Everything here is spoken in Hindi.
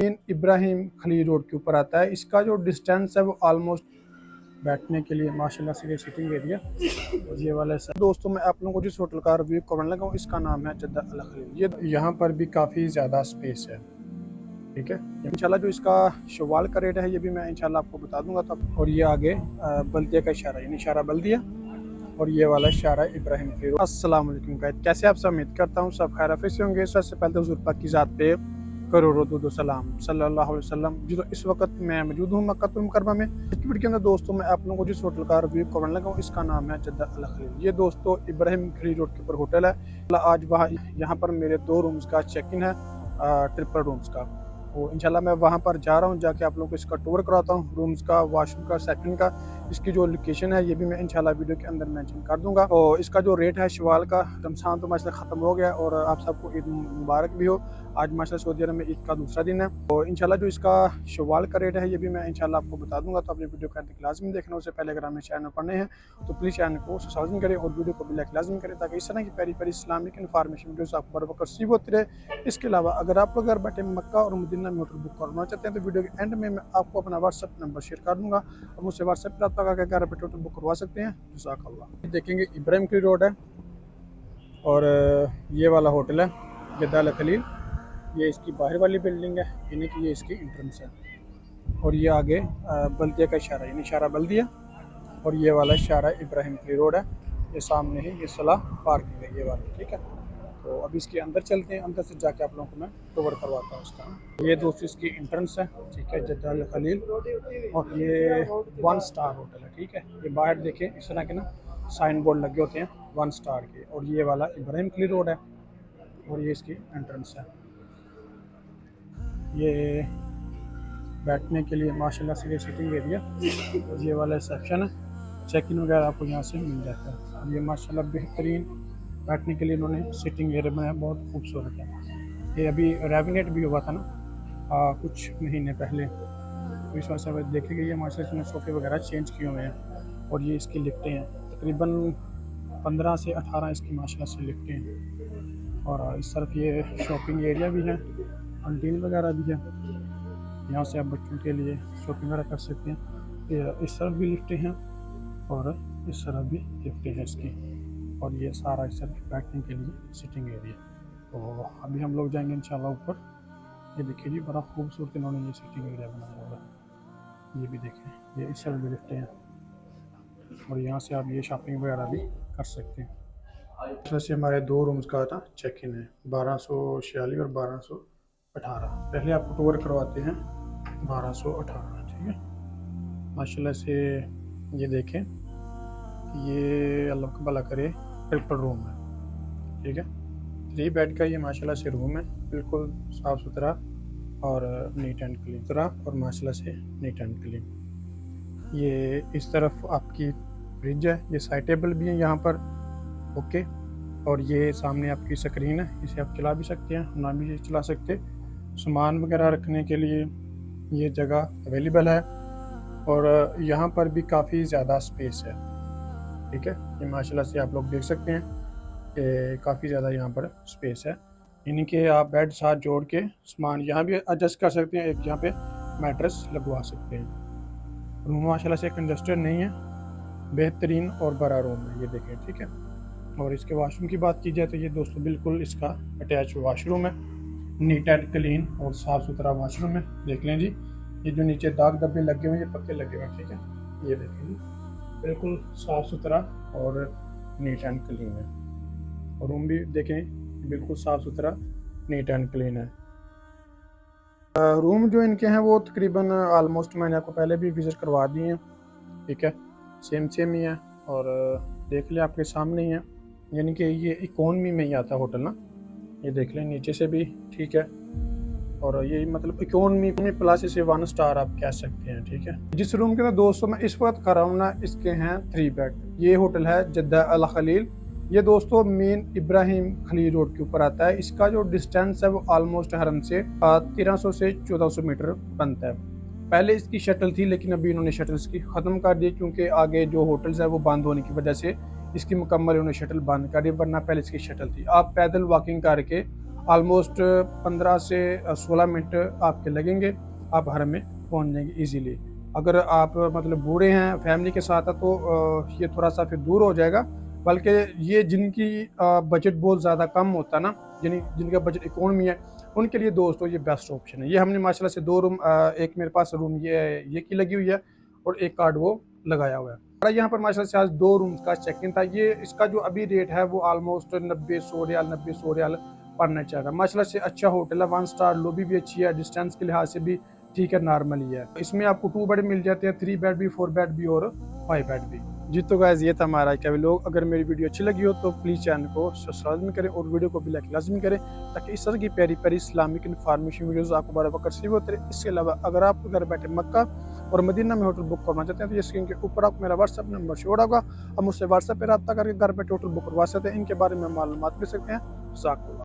मेन इब्राहिम खलील रोड के ऊपर आता है। इसका जो डिस्टेंस है वो ऑलमोस्ट बैठने के लिए माशाल्लाह से सिटिंग एरिया और ये वाला है। दोस्तों मैं आप लोगों को जिस होटल का रिव्यू करने लगा हूँ इसका नाम है जद्दा अल खलील। ये यहाँ पर भी काफ़ी ज़्यादा स्पेस है, ठीक है। इंशाल्लाह जो इसका शवाल का रेट है ये भी मैं इंशाल्लाह आपको बता दूंगा। तब और ये आगे बल्दिया का इशारा यानी इशारा बल्दिया और ये वाला इशारा इब्राहिम खलील। अस्सलाम वालेकुम गाइस, कैसे आप सब? उम्मीद करता हूँ सब खैर से होंगे। सबसे पहले हुजूर पाक की ज़ात पे करोड़ों दुरूद व सलाम सल्लल्लाहु अलैहि वसल्लम। जो इस वक्त मैं मौजूद हूँ मक्का मुकर्रमा में। इस वीडियो के अंदर दोस्तों मैं आप लोगों को जिस होटल का रिव्यू करने लगा हूँ इसका नाम है जद्दा अल खलील। ये दोस्तों इब्राहिम खलील रोड के ऊपर होटल है। आज वहाँ यहाँ पर मेरे 2 रूम्स का चेक इन है, ट्रिपल रूम्स का। तो इंशाल्लाह मैं वहाँ पर जा रहा हूँ, जाके आप लोगों को इसका टूर कराता हूँ, रूम्स का, वॉशरूम का, सेक्शन का। इसकी जो लोकेशन है ये भी मैं इंशाल्लाह वीडियो के अंदर मेंशन कर दूंगा। और इसका जो रेट है शवाल का, रमज़ान तो माशाल्लाह ख़त्म हो गया और आप सबको ईद मुबारक भी हो। आज माशाल्लाह सऊदी अरब में ईद का दूसरा दिन है। तो इंशाल्लाह जो इसका शवाल का रेट है ये भी मैं इंशाल्लाह आपको बता दूंगा। तो अपनी वीडियो का लाजमी देखना। उससे पहले अगर हमें चैनल पर नए हैं तो प्लीज़ चैनल को सब्सक्राइब करें और वीडियो को भी लाइक लाजमी करें ताकि इस तरह की प्यारी प्यारी इस्लामिक इन्फॉर्मेशन वीडियोस आपको बर वक्त रिसीव होती रहे। इसके अलावा अगर आप लोग घर बैठे मक्का और मदीना में होटल बुक करना चाहते हैं तो वीडियो के एंड में मैं आपको अपना व्हाट्सएप नंबर शेयर कर दूंगा और मुझसे व्हाट्सएप पर रब्ता करके घर बैठे होटल बुक करवा सकते हैं। जज़ाकल्लाह। देखेंगे इब्राहिम खलील रोड है और ये वाला होटल है जद्दा अल खलील। ये इसकी बाहर वाली बिल्डिंग है, यानी कि ये इसकी एंट्रेंस है। और ये आगे बल्दिया का इशारा यानी इशारा बल्दिया और ये वाला इशारा इब्राहिम खलील रोड है। ये सामने ही ये सलाह पार्किंग है ये वाली, ठीक है। तो अभी इसके अंदर चलते हैं, अंदर से जाके आप लोगों को मैं कवर करवाता हूँ इसका। ये दोस्तों इसकी एंट्रेंस है, ठीक है, जद्दा अल खलील। और ये 1 स्टार होटल है, ठीक है। ये बाहर देखें इस तरह के ना साइन बोर्ड लगे होते हैं 1 स्टार के। और ये वाला इब्राहिम खलील रोड है और ये इसकी एंट्रेंस है। ये बैठने के लिए माशाल्लाह से सिटिंग एरिया और ये वाला रिसेप्शन है। चेक इन वगैरह आपको यहाँ से मिल जाता है। और ये माशाल्लाह बेहतरीन बैठने के लिए इन्होंने सिटिंग एरिया बनाया, बहुत खूबसूरत है। ये अभी रेनोवेट भी हुआ था ना कुछ महीने पहले, तो इस वजह से देखेंगे ये माशाल्लाह इसमें सोफ़े वगैरह चेंज किए हुए हैं। और ये इसकी लिफ्टें हैं, तकरीबन 15 से 18 इसकी माशाल्लाह से लिफ्टें हैं। और इस तरफ ये शॉपिंग एरिया भी है, कैंटीन वगैरह भी है, यहाँ से आप बच्चों के लिए शॉपिंग वगैरह कर सकते हैं। ये इस तरफ भी लिफ्टें हैं और इस तरफ भी लिफ्टें हैं इसकी। और ये सारा इस तरफ बैठने के लिए सिटिंग एरिया। तो अभी हम लोग जाएंगे इंशाल्लाह ऊपर। ये देखिए जी बड़ा खूबसूरत इन्होंने ये सिटिंग एरिया बनाया हुआ है। ये भी देखें, ये इस तरफ भी लिफ्टें हैं और यहाँ से आप ये शॉपिंग वगैरह भी कर सकते हैं। वैसे हमारे 2 रूम्स का था चेक इन है, 1246 और 1218। पहले आपको टूर करवाते हैं 1218, ठीक है। माशाल्लाह से ये देखें, ये अल्लाह का भला करे ट्रिपल रूम है, ठीक है। 3 बेड का ये माशाल्लाह से रूम है, बिल्कुल साफ़ सुथरा और नीट एंड क्लीन तरह और माशाल्लाह से नीट एंड क्लीन। ये इस तरफ आपकी फ्रिज है, ये साइड टेबल भी है यहाँ पर, ओके। और ये सामने आपकी स्क्रीन है, इसे आप चला भी सकते हैं ना भी चला सकते। सामान वगैरह रखने के लिए ये जगह अवेलेबल है और यहाँ पर भी काफ़ी ज़्यादा स्पेस है, ठीक है। ये माशाल्लाह से आप लोग देख सकते हैं कि काफ़ी ज़्यादा यहाँ पर स्पेस है, यानी कि आप बेड साथ जोड़ के सामान यहाँ भी एडजस्ट कर सकते हैं। एक यहाँ पे मैट्रेस लगवा सकते हैं। रूम माशाल्लाह से कंजस्टेड नहीं है, बेहतरीन और बड़ा रूम है, ये देखें, ठीक है। और इसके वाशरूम की बात की जाए तो ये दोस्तों बिल्कुल इसका अटैच वाशरूम है, नीट एंड क्लीन और साफ़ सुथरा वाशरूम है। देख लें जी, ये जो नीचे दाग धब्बे लगे हुए हैं ये पक्के लगे हुए हैं, ठीक है। ये देखें जी, बिल्कुल साफ़ सुथरा और नीट एंड क्लीन है। और रूम भी देखें बिल्कुल साफ़ सुथरा नीट एंड क्लीन है। रूम जो इनके हैं वो तकरीबन आलमोस्ट मैंने आपको पहले भी विज़िट करवा दिए हैं, ठीक है। सेम ही है और देख लें आपके सामने ही है, यानी कि ये इकोनॉमी में ही आता है होटल ना। ये देख लें नीचे से भी, ठीक है। और ये मतलब इकोनॉमी प्लस इसे 1 स्टार आप कह सकते हैं, ठीक है। जिस रूम के अंदर दोस्तों मैं इस वक्त खड़ा हूँ ना, इसके हैं 3 बेड। ये होटल है जद्दा अल खलील। ये दोस्तों मेन इब्राहिम खलील रोड के ऊपर आता है। इसका जो डिस्टेंस है वो ऑलमोस्ट हरम से 1300 से 1400 मीटर बनता है। पहले इसकी शटल थी लेकिन अभी इन्होंने शटल्स की ख़त्म कर दी, क्योंकि आगे जो होटल्स है वो बंद होने की वजह से इसकी मुकम्मल इन्होंने शटल बंद कर दी, वरना पहले इसकी शटल थी। आप पैदल वॉकिंग करके ऑलमोस्ट 15 से 16 मिनट आपके लगेंगे, आप हरम में पहुंच जाएंगे इजीली। अगर आप मतलब बूढ़े हैं, फैमिली के साथ है, तो ये थोड़ा सा फिर दूर हो जाएगा। बल्कि ये जिनकी बजट बहुत ज़्यादा कम होता है ना, जिनका बजट इकोनॉमी है, उनके लिए दोस्तों ये बेस्ट ऑप्शन है। ये हमने माशाल्लाह से 2 रूम, एक मेरे पास रूम ये की लगी हुई है और एक कार्ड वो लगाया हुआ है। यहाँ पर माशाल्लाह से आज 2 रूम्स का चेक इन था। ये इसका जो अभी रेट है वो ऑलमोस्ट 90-100 रियाल, 90-100 रियाल पर नाइट चल रहा है। माशाल्लाह से अच्छा होटल है, 1 स्टार, लॉबी भी अच्छी है, डिस्टेंस के लिहाज से भी ठीक है, नॉर्मल ही है। इसमें आपको 2 बेड मिल जाते हैं, 3 बेड भी, 4 बेड भी और 5 बेड भी। जी तो गाइस ये था हमारा क्या लोग। अगर मेरी वीडियो अच्छी लगी हो तो प्लीज़ चैनल को सब्सक्राइब करें और वीडियो को भी लाइक लाजमी करें, ताकि इस तरह की प्यारी प्यारी इस्लामिक इन्फॉर्मेशन वीडियोस आपको बार बार रिसीव होते रहे। इसके अलावा अगर आप घर बैठे मक्का और मदीना में होटल बुक करना चाहते हैं तो ये स्क्रीन के ऊपर आपको मेरा व्हाट्सअप नंबर शो होगा। आप मुझसे व्हाट्सएप पर रब्ता करके घर बैठे होटल बुक करवा सकते हैं। इनके बारे में मालूमात ले सकते हैं।